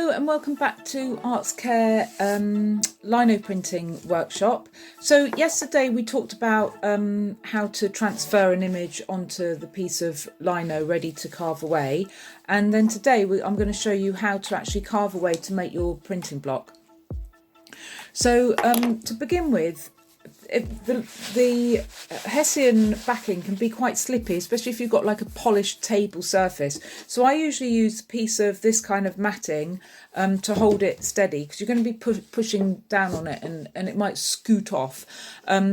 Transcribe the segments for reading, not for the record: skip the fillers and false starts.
Hello and welcome back to Arts Care Lino printing workshop. So yesterday we talked about how to transfer an image onto the piece of lino ready to carve away, and then today I'm going to show you how to actually carve away to make your printing block. So to begin with, the Hessian backing can be quite slippy, especially if you've got like a polished table surface. So I usually use a piece of this kind of matting to hold it steady, because you're going to be pushing down on it and it might scoot off.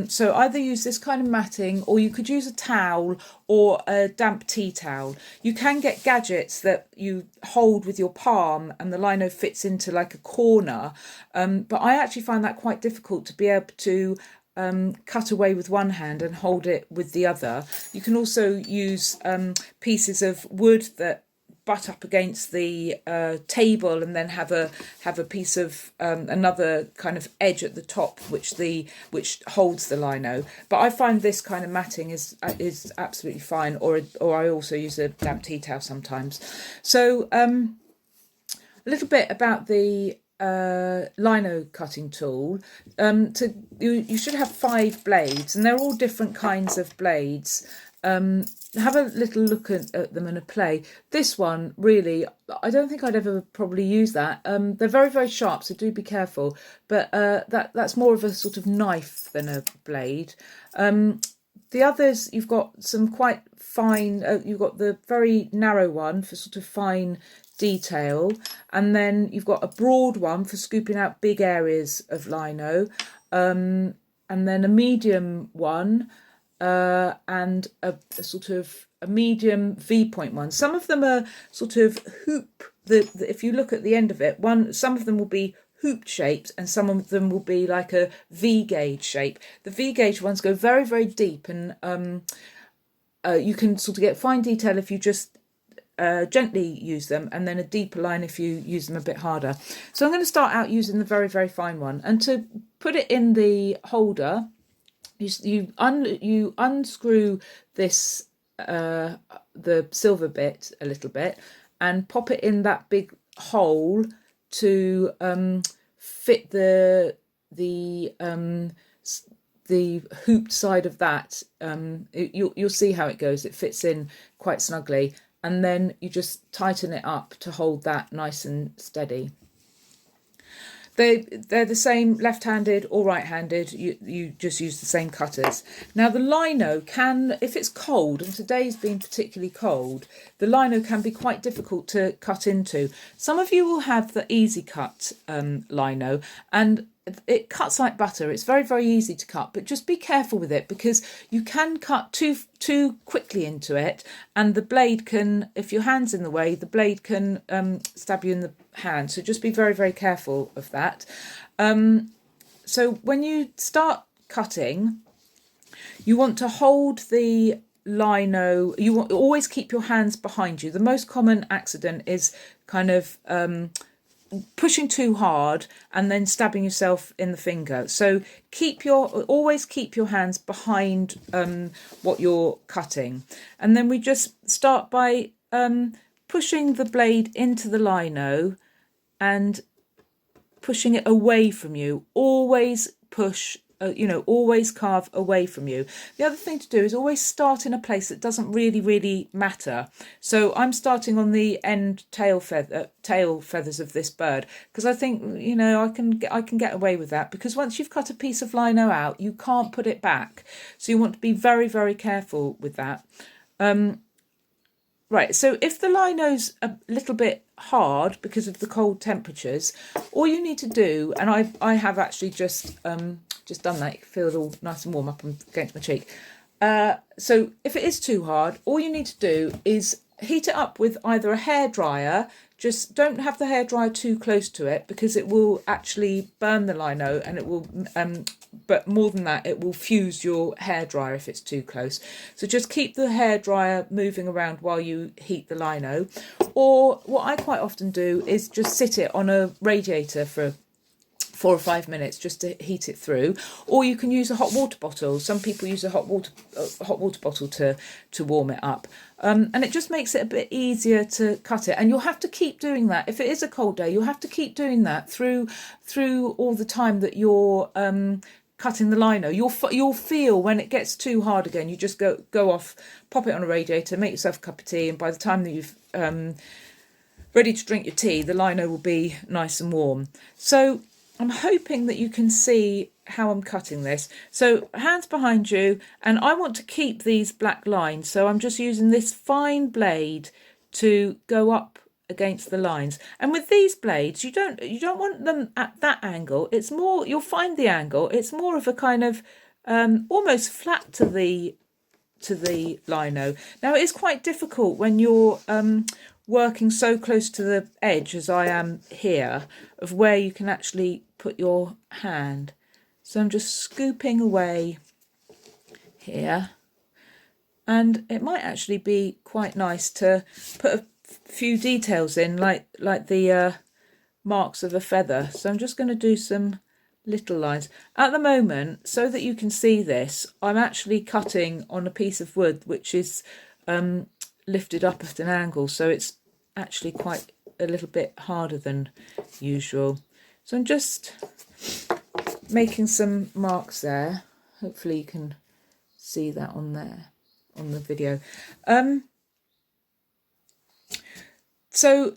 So either use this kind of matting, or you could use a towel or a damp tea towel. You can get gadgets that you hold with your palm and the lino fits into like a corner, but I actually find that quite difficult to be able to cut away with one hand and hold it with the other. You can also use pieces of wood that butt up against the table and then have a piece of another kind of edge at the top which holds the lino. But I find this kind of matting is absolutely fine, or I also use a damp tea towel sometimes. So a little bit about the lino cutting tool. You should have 5 blades, and they're all different kinds of blades. Have a little look at them and a play. This one, really, I don't think I'd ever probably use that. They're very, very sharp, so do be careful. But that's more of a sort of knife than a blade. The others, you've got some quite fine, you've got the very narrow one for sort of fine detail, and then you've got a broad one for scooping out big areas of lino, and then a medium one, and a sort of a medium V-point one. Some of them are sort of hoop. If you look at the end of it, some of them will be hooped shaped, and some of them will be like a V-gauge shape. The V-gauge ones go very, very deep, and you can sort of get fine detail if you just gently use them, and then a deeper line if you use them a bit harder. So I'm going to start out using the very, very fine one, and to put it in the holder, you unscrew this the silver bit a little bit and pop it in that big hole to fit the hooped side of that. You'll see how it goes. It fits in quite snugly, and then you just tighten it up to hold that nice and steady. They're the same left-handed or right-handed. You just use the same cutters. Now the lino can, if it's cold, and today's been particularly cold, the lino can be quite difficult to cut into. Some of you will have the easy cut lino, and it cuts like butter. It's very, very easy to cut, but just be careful with it, because you can cut too quickly into it, and the blade can, if your hand's in the way, the blade can stab you in the hand. So just be very, very careful of that. So when you start cutting, you want to hold the lino. You want always keep your hands behind you. The most common accident is kind of pushing too hard and then stabbing yourself in the finger. So always keep your hands behind what you're cutting, and then we just start by pushing the blade into the lino and pushing it away from you. Always push, always carve away from you. The other thing to do is always start in a place that doesn't really, really matter. So I'm starting on the end tail feathers of this bird, because I think, I can get away with that, because once you've cut a piece of lino out, you can't put it back. So you want to be very, very careful with that. Right, so if the lino's a little bit hard because of the cold temperatures, all you need to do, and I have actually just done that, you can feel it all nice and warm up against my cheek. So if it is too hard, all you need to do is heat it up with either a hairdryer. Just don't have the hairdryer too close to it, because it will actually burn the lino, and it will but more than that, it will fuse your hairdryer if it's too close. So just keep the hairdryer moving around while you heat the lino. Or what I quite often do is just sit it on a radiator for 4 or 5 minutes just to heat it through, or you can use a hot water bottle. Some people use a hot water bottle to warm it up, and it just makes it a bit easier to cut it. And you'll have to keep doing that. If it is a cold day, you'll have to keep doing that through all the time that you're cutting the lino. You'll feel when it gets too hard again, you just go off, pop it on a radiator, make yourself a cup of tea, and by the time that you've ready to drink your tea, the lino will be nice and warm. So I'm hoping that you can see how I'm cutting this. So hands behind you, and I want to keep these black lines, so I'm just using this fine blade to go up against the lines. And with these blades, you don't want them at that angle. It's more, you'll find the angle, it's more of a kind of almost flat to the lino. Now it is quite difficult when you're working so close to the edge as I am here, of where you can actually put your hand. So I'm just scooping away here, and it might actually be quite nice to put a few details in, like the marks of a feather. So I'm just going to do some little lines at the moment, so that you can see this. I'm actually cutting on a piece of wood which is lifted up at an angle, so it's actually quite a little bit harder than usual. So I'm just making some marks there. Hopefully you can see that on there on the video. So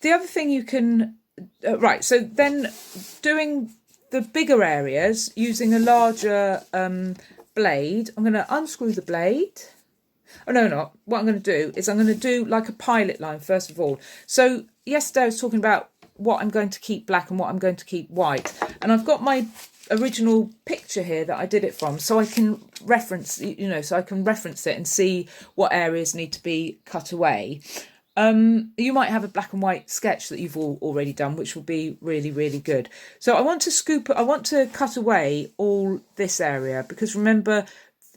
the other thing you can right, so then doing the bigger areas using a larger blade, I'm going to unscrew the blade. Oh, no, not. What I'm going to do is I'm going to do like a pilot line first of all. So yesterday I was talking about what I'm going to keep black and what I'm going to keep white. And I've got my original picture here that I did it from, so I can reference, so I can reference it and see what areas need to be cut away. You might have a black and white sketch that you've already done, which will be really, really good. So I want to cut away all this area, because remember,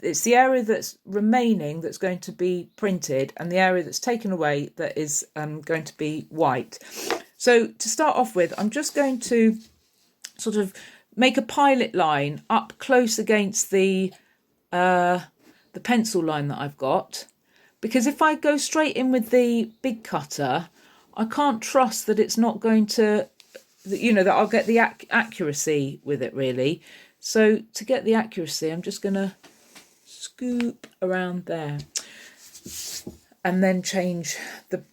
it's the area that's remaining that's going to be printed, and the area that's taken away that is going to be white. So to start off with, I'm just going to sort of make a pilot line up close against the pencil line that I've got, because if I go straight in with the big cutter, I can't trust that it's not going to, that I'll get the accuracy with it really. So to get the accuracy, I'm just going to scoop around there and then change the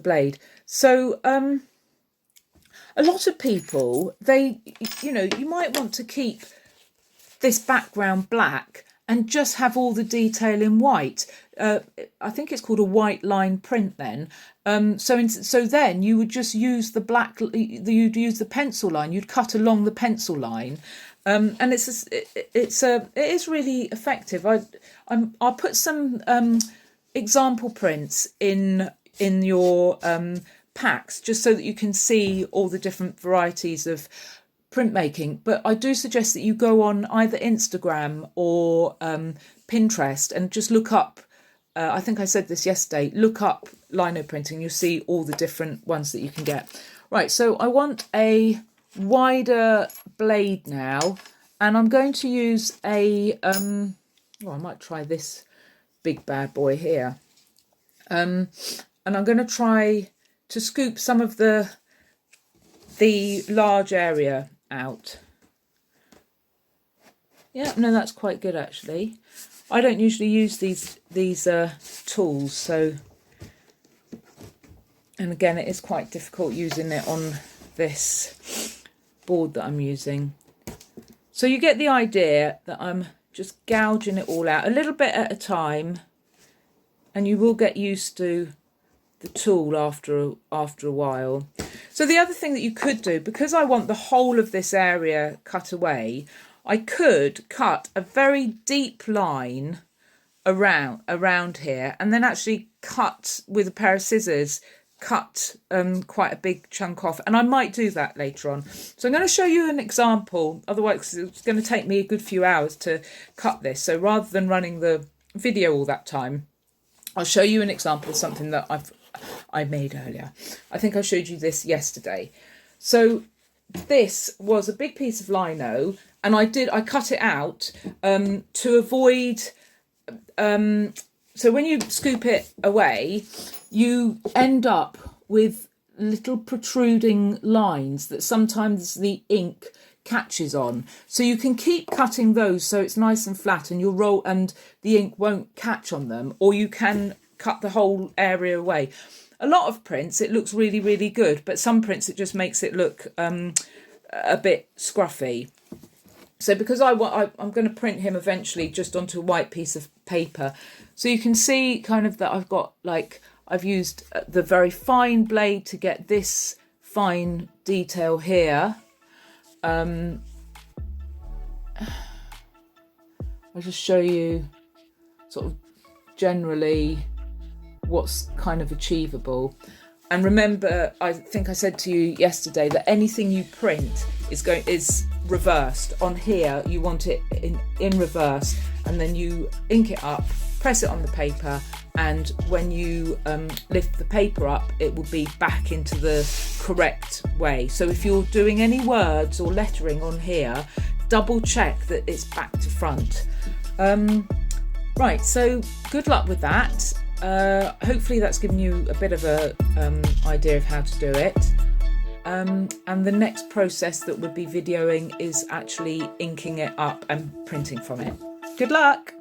blade. So a lot of people, you might want to keep this background black and just have all the detail in white. I think it's called a white line print then. So then you would just use the black, you'd use the pencil line, you'd cut along the pencil line. And it is really effective. I'll put some example prints in your packs, just so that you can see all the different varieties of printmaking. But I do suggest that you go on either Instagram or Pinterest and just look up, I think I said this yesterday, look up lino printing. You'll see all the different ones that you can get. Right, so I want a wider blade now, and I'm going to use I might try this big bad boy here, and I'm going to try to scoop some of the large area out. Yeah, no, that's quite good actually. I don't usually use these tools, so, and again it is quite difficult using it on this board that I'm using. So you get the idea that I'm just gouging it all out a little bit at a time, and you will get used to the tool after a while. So the other thing that you could do, because I want the whole of this area cut away, I could cut a very deep line around here, and then actually cut with a pair of scissors, cut quite a big chunk off, and I might do that later on. So I'm going to show you an example, otherwise it's going to take me a good few hours to cut this. So rather than running the video all that time, I'll show you an example of something that I made earlier. I think I showed you this yesterday. So this was a big piece of lino, and I cut it out to avoid. So when you scoop it away, you end up with little protruding lines that sometimes the ink catches on. So you can keep cutting those so it's nice and flat, and you'll roll and the ink won't catch on them, or you can cut the whole area away. A lot of prints it looks really, really good, but some prints it just makes it look a bit scruffy. So because I'm going to print him eventually just onto a white piece of paper, so you can see kind of that I've used the very fine blade to get this fine detail here. I'll just show you sort of generally what's kind of achievable. And remember, I think I said to you yesterday that anything you print is reversed. On here, you want it in reverse, and then you ink it up, press it on the paper, and when you lift the paper up, it will be back into the correct way. So if you're doing any words or lettering on here, double check that it's back to front. Right, so good luck with that. Hopefully that's given you a bit of a idea of how to do it. And the next process that we'll be videoing is actually inking it up and printing from it. Good luck!